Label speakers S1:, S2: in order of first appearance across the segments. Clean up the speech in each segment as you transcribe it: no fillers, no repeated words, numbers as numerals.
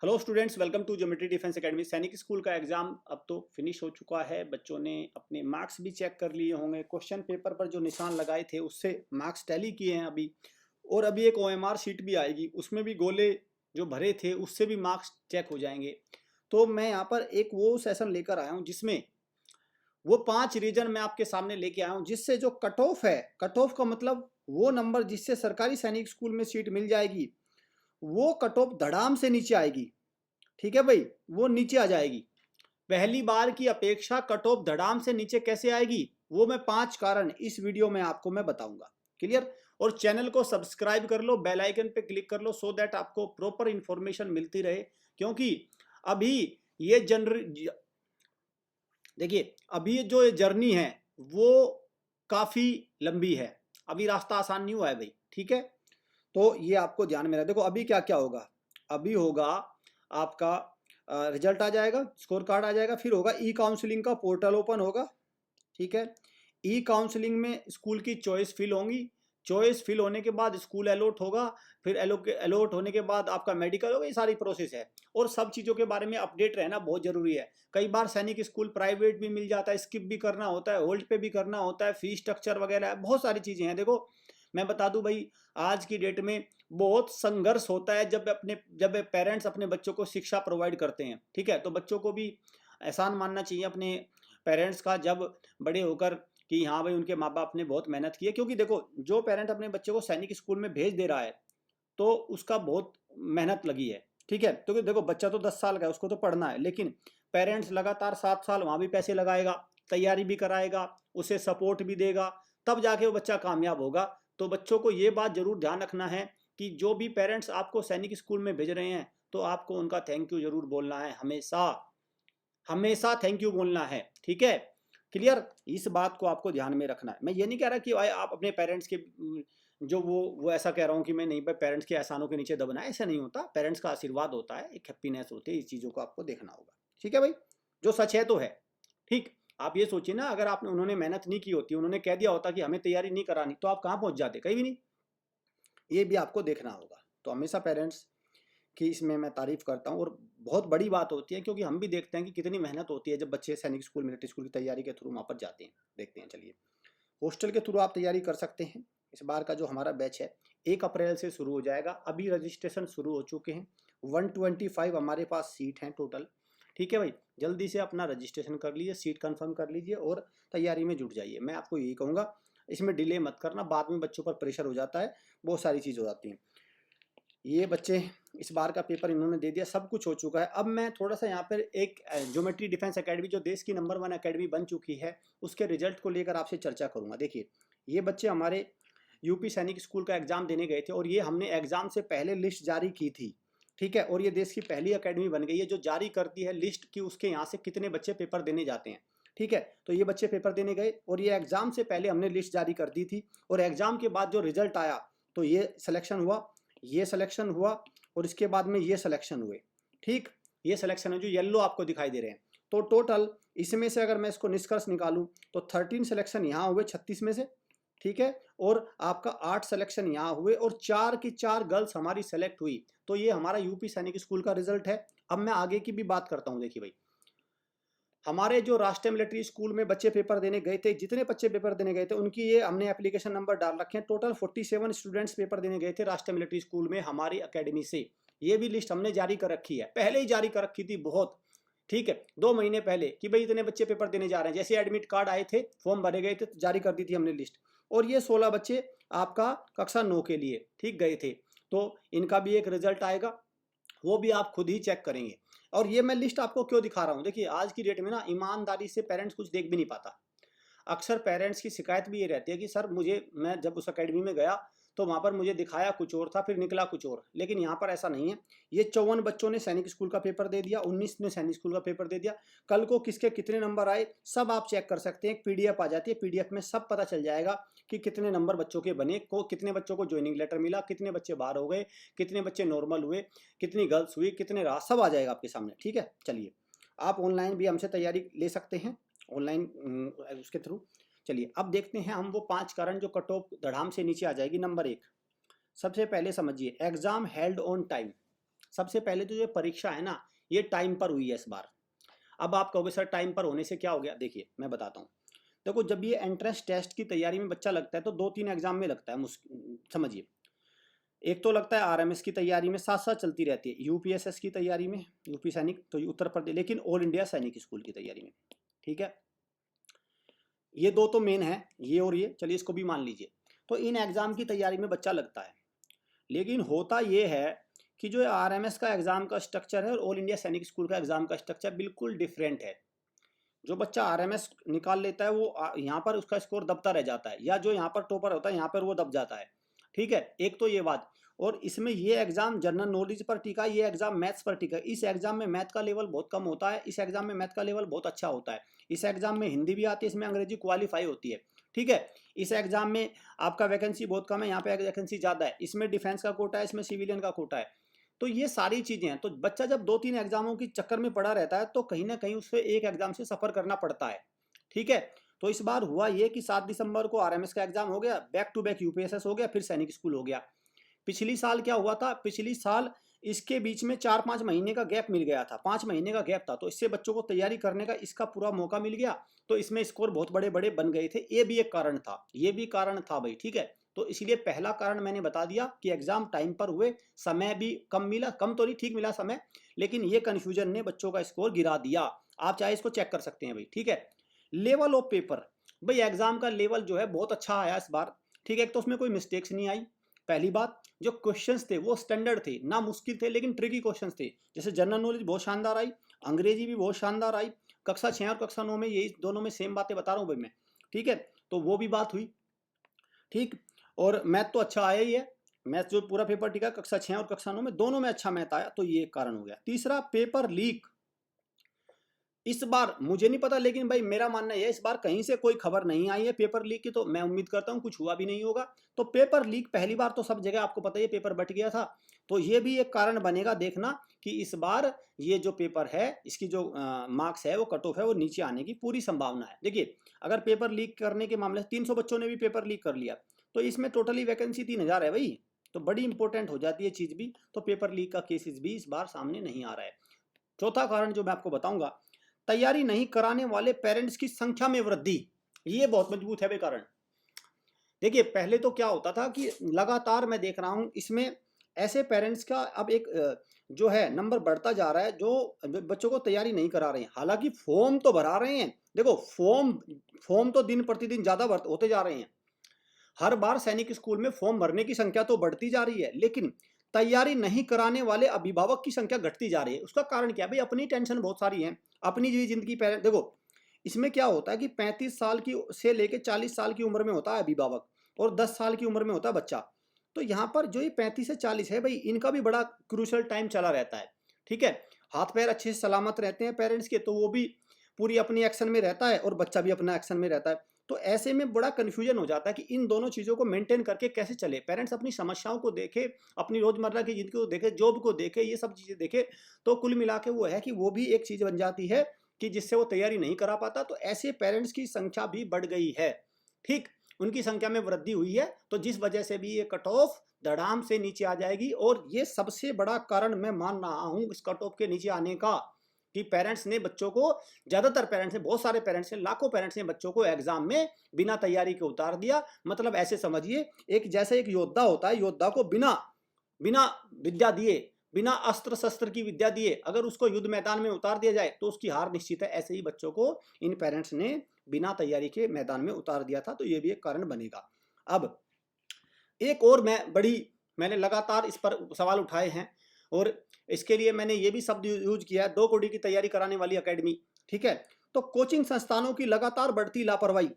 S1: Hello students, welcome to geometry defence academy. सैनिक school का exam अब तो फिनिश हो चुका है। बच्चों ने अपने मार्क्स भी चेक कर लिए होंगे। क्वेश्चन पेपर पर जो निशान लगाए थे उससे मार्क्स टैली किए हैं अभी। और अभी एक ओएमआर शीट भी आएगी, उसमें भी गोले जो भरे थे उससे भी मार्क्स चेक हो जाएंगे। तो मैं यहाँ पर एक वो सेशन लेकर आया हूँ जिसमें वो 5 रीजन मैं आपके सामने लेके आया हूँ, जिससे जो कट ऑफ है, कट ऑफ का मतलब वो नंबर जिससे सरकारी सैनिक स्कूल में सीट मिल जाएगी, वो कट ऑफ धड़ाम से नीचे आएगी। ठीक है भाई, वो नीचे आ जाएगी। पहली बार की अपेक्षा कट ऑफ धड़ाम से नीचे कैसे आएगी, वो मैं 5 कारण इस वीडियो में आपको मैं बताऊंगा। क्लियर? और चैनल को सब्सक्राइब कर लो, बेल आइकन पे क्लिक कर लो, सो दैट आपको प्रॉपर इंफॉर्मेशन मिलती रहे। क्योंकि अभी ये देखिए, अभी जो ये जर्नी है वो काफी लंबी है। अभी रास्ता आसान नहीं हुआ है भाई। ठीक है, तो ये आपको ध्यान में रहे। देखो अभी क्या क्या होगा। अभी होगा आपका रिजल्ट आ जाएगा, स्कोर कार्ड आ जाएगा, फिर होगा ई काउंसलिंग का पोर्टल ओपन होगा। ठीक है, ई काउंसलिंग में स्कूल की चॉइस फिल होंगी। चॉइस फिल होने के बाद स्कूल अलॉट होगा, फिर अलॉट होने के बाद आपका मेडिकल होगा। ये सारी प्रोसेस है और सब चीज़ों के बारे में अपडेट रहना बहुत ज़रूरी है। कई बार सैनिक स्कूल प्राइवेट भी मिल जाता है, स्किप भी करना होता है, होल्ड पे भी करना होता है, फीस स्ट्रक्चर वगैरह बहुत सारी चीज़ें हैं। देखो मैं बता दूं भाई, आज की डेट में बहुत संघर्ष होता है जब पेरेंट्स अपने बच्चों को शिक्षा प्रोवाइड करते हैं। ठीक है, तो बच्चों को भी एहसान मानना चाहिए अपने पेरेंट्स का, जब बड़े होकर कि हाँ भाई उनके माँ बाप ने बहुत मेहनत की है। क्योंकि देखो, जो पेरेंट अपने बच्चे को सैनिक स्कूल में भेज दे रहा है तो उसका बहुत मेहनत लगी है। ठीक है, तो देखो बच्चा तो 10 साल का है, उसको तो पढ़ना है, लेकिन पेरेंट्स लगातार 7 साल वहाँ भी पैसे लगाएगा, तैयारी भी कराएगा, उसे सपोर्ट भी देगा, तब जाके वो बच्चा कामयाब होगा। तो बच्चों को ये बात जरूर ध्यान रखना है कि जो भी पेरेंट्स आपको सैनिक स्कूल में भेज रहे हैं तो आपको उनका थैंक यू जरूर बोलना है। हमेशा हमेशा थैंक यू बोलना है। ठीक है, क्लियर? इस बात को आपको ध्यान में रखना है। मैं ये नहीं कह रहा कि भाई आप अपने पेरेंट्स के जो वो ऐसा कह रहा हूँ कि मैं नहीं, भाई पेरेंट्स के एहसानों के नीचे दबना है, ऐसा नहीं होता। पेरेंट्स का आशीर्वाद होता है, एक हैप्पीनेस होती है, इस चीज़ों को आपको देखना होगा। ठीक है भाई, जो सच है तो है। ठीक, आप ये सोचिए ना, अगर आपने उन्होंने मेहनत नहीं की होती, उन्होंने कह दिया होता कि हमें तैयारी नहीं करानी, तो आप कहाँ पहुँच जाते? कहीं भी नहीं। ये भी आपको देखना होगा। तो हमेशा पेरेंट्स कि इसमें मैं तारीफ करता हूँ, और बहुत बड़ी बात होती है क्योंकि हम भी देखते हैं कि कितनी मेहनत होती है जब बच्चे सैनिक स्कूल, मिलिट्री स्कूल की तैयारी के थ्रू वहाँ पर जाते हैं। देखते हैं, चलिए। हॉस्टल के थ्रू आप तैयारी कर सकते हैं। इस बार का जो हमारा बैच है 1 अप्रैल से शुरू हो जाएगा। अभी रजिस्ट्रेशन शुरू हो चुके हैं। 125 हमारे पास सीट हैं टोटल। ठीक है भाई, जल्दी से अपना रजिस्ट्रेशन कर लीजिए, सीट कंफर्म कर लीजिए और तैयारी में जुट जाइए। मैं आपको यही कहूँगा, इसमें डिले मत करना, बाद में बच्चों पर प्रेशर हो जाता है, बहुत सारी चीज़ हो जाती हैं। ये बच्चे इस बार का पेपर इन्होंने दे दिया, सब कुछ हो चुका है। अब मैं थोड़ा सा यहाँ पर एक ज्योमेट्री डिफेंस एकेडमी, जो देश की नंबर 1 एकेडमी बन चुकी है, उसके रिजल्ट को लेकर आपसे चर्चा करूँगा। देखिए, ये बच्चे हमारे यूपी सैनिक स्कूल का एग्जाम देने गए थे और ये हमने एग्जाम से पहले लिस्ट जारी की थी। ठीक है, और ये देश की पहली एकेडमी बन गई है जो जारी करती है लिस्ट की उसके यहाँ से कितने बच्चे पेपर देने जाते हैं। ठीक है, तो ये बच्चे पेपर देने गए और ये एग्जाम से पहले हमने लिस्ट जारी कर दी थी, और एग्जाम के बाद जो रिजल्ट आया तो ये सिलेक्शन हुआ, ये सिलेक्शन हुआ, और इसके बाद में ये सिलेक्शन हुए। ठीक, ये सिलेक्शन है जो येलो आपको दिखाई दे रहे हैं। तो टोटल इसमें से अगर मैं इसको निष्कर्ष निकालूं तो 13 सिलेक्शन यहाँ हुए 36 में से। ठीक है, और आपका 8 सिलेक्शन यहाँ हुए और 4 की 4 गर्ल्स हमारी सेलेक्ट हुई। तो ये हमारा यूपी सैनिक स्कूल का रिजल्ट है। अब मैं आगे की भी बात करता हूँ। देखिए भाई, हमारे जो राष्ट्रीय मिलिट्री स्कूल में बच्चे पेपर देने गए थे, जितने बच्चे पेपर देने गए थे उनकी ये हमने एप्लीकेशन नंबर डाल रखे हैं। टोटल 47 स्टूडेंट्स पेपर देने गए थे राष्ट्रीय मिलिट्री स्कूल में हमारी अकेडमी से। ये भी लिस्ट हमने जारी कर रखी है, पहले ही जारी कर रखी थी बहुत। ठीक है, 2 महीने पहले कि भाई इतने बच्चे पेपर देने जा रहे हैं। जैसे एडमिट कार्ड आए थे, फॉर्म भरे गए थे, तो जारी कर दी थी हमने लिस्ट। और ये 16 बच्चे आपका कक्षा 9 के लिए ठीक गए थे, तो इनका भी एक रिजल्ट आएगा, वो भी आप खुद ही चेक करेंगे। और ये मैं लिस्ट आपको क्यों दिखा रहा हूँ, देखिए आज की डेट में ना ईमानदारी से पेरेंट्स कुछ देख भी नहीं पाता। अक्सर पेरेंट्स की शिकायत भी ये रहती है कि सर मैं जब उस अकेडमी में गया तो वहाँ पर मुझे दिखाया कुछ और था, फिर निकला कुछ और। लेकिन यहाँ पर ऐसा नहीं है। ये 54 बच्चों ने सैनिक स्कूल का पेपर दे दिया, 19 ने सैनिक स्कूल का पेपर दे दिया। कल को किसके कितने नंबर आए सब आप चेक कर सकते हैं। एक पीडीएफ आ जाती है, पीडीएफ में सब पता चल जाएगा कि कितने नंबर बच्चों के बने, कितने बच्चों को ज्वाइनिंग लेटर मिला, कितने बच्चे बाहर हो गए, कितने बच्चे नॉर्मल हुए, कितनी गर्ल्स हुई, कितने रहा, सब आ जाएगा आपके सामने। ठीक है, चलिए, आप ऑनलाइन भी हमसे तैयारी ले सकते हैं, ऑनलाइन उसके थ्रू। चलिए अब देखते हैं हम वो 5 कारण जो कट ऑफ धड़ाम से नीचे आ जाएगी। नंबर 1, सबसे पहले समझिए, एग्जाम हेल्ड ऑन टाइम। सबसे पहले तो ये परीक्षा है ना, ये टाइम पर हुई है इस बार। अब आप कहोगे सर टाइम पर होने से क्या हो गया, देखिए मैं बताता हूँ। देखो जब ये एंट्रेंस टेस्ट की तैयारी में बच्चा लगता है तो 2-3 एग्जाम में लगता है, समझिए। एक तो लगता है आरएमएस की तैयारी में, साथ साथ चलती रहती है यूपीएसएस की तैयारी में, यूपी सैनिक तो उत्तर प्रदेश, लेकिन ऑल इंडिया सैनिक स्कूल की तैयारी में, ठीक है। ये दो तो मेन है, ये और ये, चलिए इसको भी मान लीजिए। तो इन एग्जाम की तैयारी में बच्चा लगता है, लेकिन होता ये है कि जो आरएमएस का एग्जाम का स्ट्रक्चर है और ऑल इंडिया सैनिक स्कूल का एग्जाम का स्ट्रक्चर बिल्कुल डिफरेंट है। जो बच्चा आरएमएस निकाल लेता है वो यहाँ पर उसका स्कोर दबता रह जाता है, या जो यहाँ पर टॉपर होता है यहाँ पर वो दब जाता है, ठीक है। एक तो ये बात, और इसमें ये एग्जाम जनरल नॉलेज पर टिका, ये एग्जाम मैथ्स पर टिका। इस एग्जाम में मैथ का लेवल बहुत कम होता है, इस एग्जाम में मैथ का लेवल बहुत अच्छा होता है। इस एग्जाम में हिंदी भी आती है, इसमें अंग्रेजी क्वालिफाई होती है, ठीक है। इस एग्जाम में आपका वैकेंसी बहुत कम है, यहाँ पे वैकेंसी ज़्यादा है। इसमें डिफेंस का कोटा है, इसमें सिविलियन का कोटा है। तो ये सारी चीज़ें हैं। तो बच्चा जब 2-3 एग्जामों की चक्कर में पड़ा रहता है तो कहीं ना कहीं उससे एक एग्जाम से सफ़र करना पड़ता है, ठीक है। तो इस बार हुआ ये कि 7 दिसंबर को आरएमएस का एग्जाम हो गया, बैक टू बैक यूपीएसएस हो गया, फिर सैनिक स्कूल हो गया। पिछली साल क्या हुआ था, पिछली साल इसके बीच में 4-5 महीने का गैप मिल गया था, 5 महीने का गैप था, तो इससे बच्चों को तैयारी करने का इसका पूरा मौका मिल गया। तो इसमें स्कोर बहुत बड़े बड़े बन गए थे, ये भी एक कारण था, ये भी कारण था भाई, ठीक है। तो इसलिए पहला कारण मैंने बता दिया कि एग्जाम टाइम पर हुए, समय भी कम मिला, कम तो नहीं ठीक मिला समय, लेकिन ये कन्फ्यूजन ने बच्चों का स्कोर गिरा दिया। आप चाहे इसको चेक कर सकते हैं भाई, ठीक है। लेवल ऑफ पेपर, भाई एग्जाम का लेवल जो है बहुत अच्छा आया इस बार, ठीक है। एक तो उसमें कोई मिस्टेक्स नहीं आई, पहली बात। जो क्वेश्चंस थे वो स्टैंडर्ड थे, ना मुश्किल थे लेकिन ट्रिकी क्वेश्चंस थे। जैसे जनरल नॉलेज बहुत शानदार आई, अंग्रेजी भी बहुत शानदार आई। कक्षा 6 और कक्षा 9 में यही दोनों में सेम बातें बता रहा हूँ भाई मैं, ठीक है। तो वो भी बात हुई, ठीक। और मैथ तो अच्छा आया ही है, मैथ जो पूरा पेपर टिका कक्षा 6 और कक्षा 9 में दोनों में अच्छा मैथ आया, तो ये एक कारण हो गया। तीसरा, पेपर लीक। इस बार मुझे नहीं पता, लेकिन भाई मेरा मानना है इस बार कहीं से कोई खबर नहीं आई है पेपर लीक की, तो मैं उम्मीद करता हूँ कुछ हुआ भी नहीं होगा। तो पेपर लीक पहली बार तो सब जगह आपको पता ही है पेपर बट गया था, तो ये भी एक कारण बनेगा देखना कि इस बार ये जो पेपर है इसकी जो मार्क्स है वो कट ऑफ है वो नीचे आने की पूरी संभावना है। देखिए अगर पेपर लीक करने के मामले से 300 बच्चों ने भी पेपर लीक कर लिया तो इसमें टोटली वैकेंसी 3000 है भाई, तो बड़ी इंपॉर्टेंट हो जाती है चीज़ भी। तो पेपर लीक का केसेस भी इस बार सामने नहीं आ रहा है। चौथा कारण जो मैं आपको बताऊंगा, तैयारी नहीं कराने वाले पेरेंट्स की संख्या में वृद्धि, ये बहुत मजबूत है भाई कारण। देखिए पहले तो क्या होता था कि लगातार मैं देख रहा हूं इसमें ऐसे पेरेंट्स का अब एक जो है नंबर बढ़ता जा रहा है जो बच्चों को तैयारी नहीं करा रहे हैं। हालांकि फॉर्म तो भरा रहे हैं, देखो फॉर्म तो दिन प्रतिदिन ज्यादा होते जा रहे हैं। हर बार सैनिक स्कूल में फॉर्म भरने की संख्या तो बढ़ती जा रही है, लेकिन तैयारी नहीं कराने वाले अभिभावक की संख्या घटती जा रही है। उसका कारण क्या है भाई, अपनी टेंशन बहुत सारी है, अपनी जो जिंदगी पेरेंट। देखो इसमें क्या होता है कि 35 साल की से लेके 40 साल की उम्र में होता है अभिभावक, और 10 साल की उम्र में होता है बच्चा। तो यहाँ पर जो ये 35 से 40 है भाई, इनका भी बड़ा क्रूशल टाइम चला रहता है, ठीक है। हाथ पैर अच्छे से सलामत रहते हैं पेरेंट्स के, तो वो भी पूरी अपनी एक्शन में रहता है और बच्चा भी अपना एक्शन में रहता है। तो ऐसे में बड़ा कन्फ्यूजन हो जाता है कि इन दोनों चीज़ों को मेंटेन करके कैसे चले। पेरेंट्स अपनी समस्याओं को देखे, अपनी रोजमर्रा की जिंदगी को देखे, जॉब को देखे, ये सब चीज़ें देखे, तो कुल मिला के वो है कि वो भी एक चीज़ बन जाती है कि जिससे वो तैयारी नहीं करा पाता। तो ऐसे पेरेंट्स की संख्या भी बढ़ गई है, ठीक, उनकी संख्या में वृद्धि हुई है। तो जिस वजह से भी ये कट ऑफ धड़ाम से नीचे आ जाएगी, और ये सबसे बड़ा कारण मैं मान रहा हूँ इस कट ऑफ के नीचे आने का, कि पेरेंट्स ने बच्चों को, ज्यादातर पेरेंट्स ने, बहुत सारे पेरेंट्स ने, लाखों पेरेंट्स ने बच्चों को एग्जाम में बिना तैयारी के उतार दिया। मतलब ऐसे समझिए एक जैसे एक योद्धा होता है, योद्धा को बिना बिना विद्या दिए, बिना अस्त्र शस्त्र की विद्या दिए अगर उसको युद्ध मैदान में उतार दिया जाए तो उसकी हार निश्चित है। ऐसे ही बच्चों को इन पेरेंट्स ने बिना तैयारी के मैदान में उतार दिया था, तो ये भी एक कारण बनेगा। अब एक और मैंने लगातार इस पर सवाल उठाए हैं, और इसके लिए मैंने ये भी शब्द यूज किया है, 2 कौड़ी की तैयारी कराने वाली एकेडमी, ठीक है। तो कोचिंग संस्थानों की लगातार बढ़ती लापरवाही,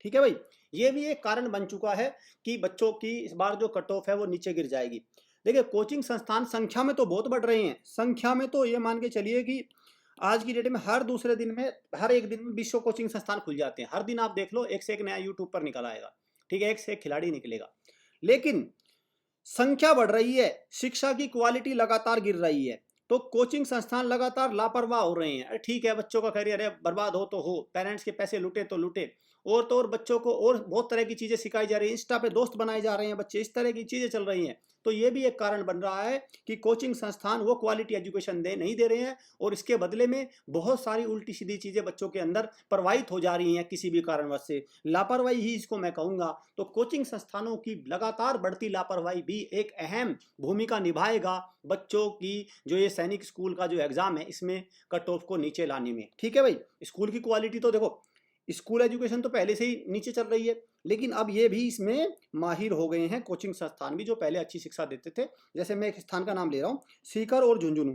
S1: ठीक है भाई, ये भी एक कारण बन चुका है कि बच्चों की इस बार जो कट ऑफ है वो नीचे गिर जाएगी। देखिए कोचिंग संस्थान संख्या में तो बहुत बढ़ रहे हैं, संख्या में तो ये मान के चलिए कि आज की डेट में हर दूसरे दिन में, हर एक दिन में 20 कोचिंग संस्थान खुल जाते हैं। हर दिन आप देख लो एक से एक नया यूट्यूब पर निकल आएगा, ठीक है, एक से एक खिलाड़ी निकलेगा। लेकिन संख्या बढ़ रही है, शिक्षा की क्वालिटी लगातार गिर रही है, तो कोचिंग संस्थान लगातार लापरवाह हो रहे हैं। ठीक है बच्चों का करियर है, बर्बाद हो तो हो, पेरेंट्स के पैसे लूटे तो लूटे, और तो और बच्चों को और बहुत तरह की चीज़ें सिखाई जा रही है, इंस्टा पे दोस्त बनाए जा रहे हैं बच्चे, इस तरह की चीज़ें चल रही हैं। तो ये भी एक कारण बन रहा है कि कोचिंग संस्थान वो क्वालिटी एजुकेशन नहीं दे रहे हैं, और इसके बदले में बहुत सारी उल्टी सीधी चीज़ें बच्चों के अंदर प्रवाहित हो जा रही हैं किसी भी कारणवश से। लापरवाही ही इसको मैं कहूँगा। तो कोचिंग संस्थानों की लगातार बढ़ती लापरवाही भी एक अहम भूमिका निभाएगा बच्चों की जो ये सैनिक स्कूल का जो एग्ज़ाम है इसमें कट ऑफ को नीचे लाने में। ठीक है भाई, स्कूल की क्वालिटी तो देखो, स्कूल एजुकेशन तो पहले से ही नीचे चल रही है, लेकिन अब ये भी इसमें माहिर हो गए हैं कोचिंग संस्थान भी, जो पहले अच्छी शिक्षा देते थे। जैसे मैं एक स्थान का नाम ले रहा हूँ, सीकर और झुंझुनू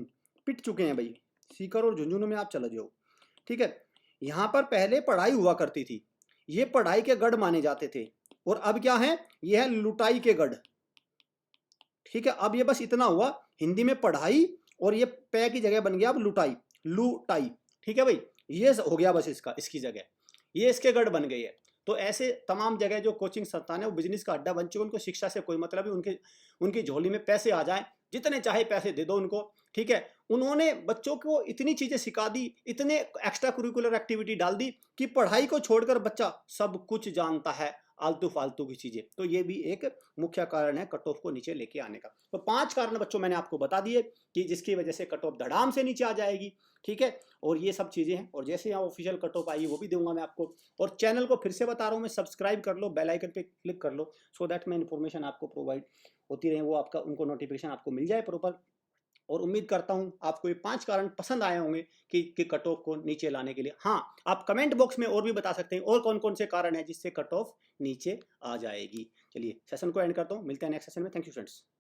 S1: पिट चुके हैं भाई। सीकर और झुंझुनू में आप चले जाओ, ठीक है। यहाँ पर पहले पढ़ाई हुआ करती थी, ये पढ़ाई के गढ़ माने जाते थे, और अब क्या है, ये है लुटाई के गढ़। ठीक है, अब ये बस इतना हुआ, हिंदी में पढ़ाई और ये पै की जगह बन गया अब लुटाई, लुटाई। ठीक है भाई, ये हो गया बस इसका, इसकी जगह ये इसके गढ़ बन गई है। तो ऐसे तमाम जगह जो कोचिंग संस्थान है वो बिजनेस का अड्डा बन चुके, उनको शिक्षा से कोई मतलब ही, उनकी झोली में पैसे आ जाए, जितने चाहे पैसे दे दो उनको। ठीक है, उन्होंने बच्चों को इतनी चीज़ें सिखा दी, इतने एक्स्ट्रा करिकुलर एक्टिविटी डाल दी कि पढ़ाई को छोड़कर बच्चा सब कुछ जानता है, आलतू फालतू की चीज़ें। तो ये भी एक मुख्य कारण है कट ऑफ को नीचे लेके आने का। तो 5 कारण बच्चों मैंने आपको बता दिए कि जिसकी वजह से कट ऑफ धड़ाम से नीचे आ जाएगी। ठीक है, और ये सब चीज़ें हैं, और जैसे यहाँ ऑफिशियल कट ऑफ आई वो भी दूंगा मैं आपको। और चैनल को फिर से बता रहा हूँ मैं, सब्सक्राइब कर लो, बेल आइकन पे क्लिक कर लो, सो दैट मैं इन्फॉर्मेशन आपको प्रोवाइड होती रहे, वो आपका उनको नोटिफिकेशन आपको मिल जाए प्रॉपर। और उम्मीद करता हूं आपको ये 5 कारण पसंद आए होंगे कि कट ऑफ को नीचे लाने के लिए। हाँ, आप कमेंट बॉक्स में और भी बता सकते हैं और कौन कौन से कारण हैं जिससे कट ऑफ नीचे आ जाएगी। चलिए सेशन को एंड करता हूँ, मिलते हैं नेक्स्ट सेशन में। Thank you friends.